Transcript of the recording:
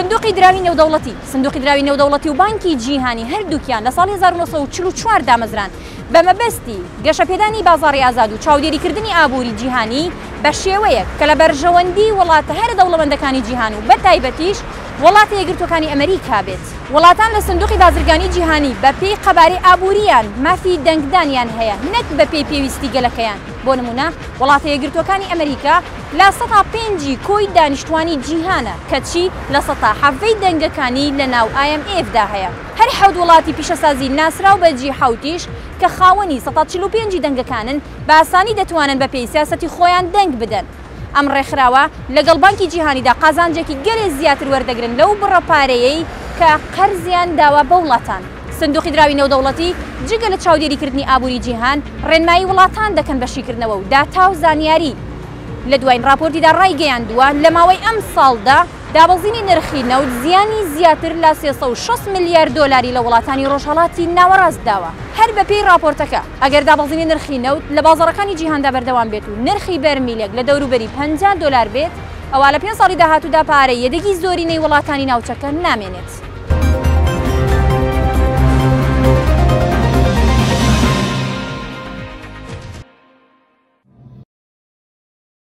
سندوقی دراوی نێودەوڵەتی و بانکی جیهانی هەردووکیان لە ساڵی 1944 دامەزران بە مەبەستی گەشەپێدانی بازاڕی ئازاد و چاودێریکردنی ئابووری جیهانی بە شێوەیەک کە لە بەرژەوەندی وڵاتە هەر دەوڵەمەندەکانی جیهان و بەتایبەتیش وڵاتە یەکگرتوەکانی ئەمریکا بێت. وڵاتان لە سندوقی بازرگانی جیهانی بە پێی قەبارەی ئابووریان مافی دەنگدانیان هەیە نەک بە پێی پێویستی گەلەکەیان. بۆ نمونە وڵاتە یەکگرتوەکانی ئەمریکا لە 105 کۆی دانیشتوانی جیهانە کەچی لە 107 دەنگەکانی لە ناو IMFدا هەیە. هەر حەوت وڵاتی پیشەسازی ناسراو بە G7 کە خاوەنی 145 دەنگەکانن بە ئاسانی دەتوانن بە پێی سیاسەتی خۆیان دەنگ بدەن. ئەم ڕێکخراوە لەگەڵ بانکی جیهانیدا قازانجێکی گەلێ زیاتر وەردەگرن لەو بڕەپارەیەی کە قەرزیان داوە بە وڵاتان. سندوقی دراوی نێودەوڵەتی جگە لە چاودێریکردنی ئابووری جیهان ڕێنمایی وڵاتان دەکەن بەشیکردنەوە و داتا و زانیاری. لە دوایین راپۆرتیدا ڕایگەیاندووە لە ماوەی ئەم ساڵدا دابەزینی نرخی نەوت زیانی زیاتر لە 360 میلیارد دۆلاری لە وڵاتانی ڕۆژهەڵاتی ناوەڕاست داوە. هەر بەپێی راپۆرتەکە ئەگەر دابەزینی نرخی نەوت لە بازاڕەکانی جیهاندا بەردەوام بێت و نرخی بەرمیلێک لە دەوروبەری 50 دۆلار بێت ئەوە لە 5 ساڵی داهاتوودا پارەی یەدەگی زۆرینەی وڵاتانی ناوچەکە نامێنێت.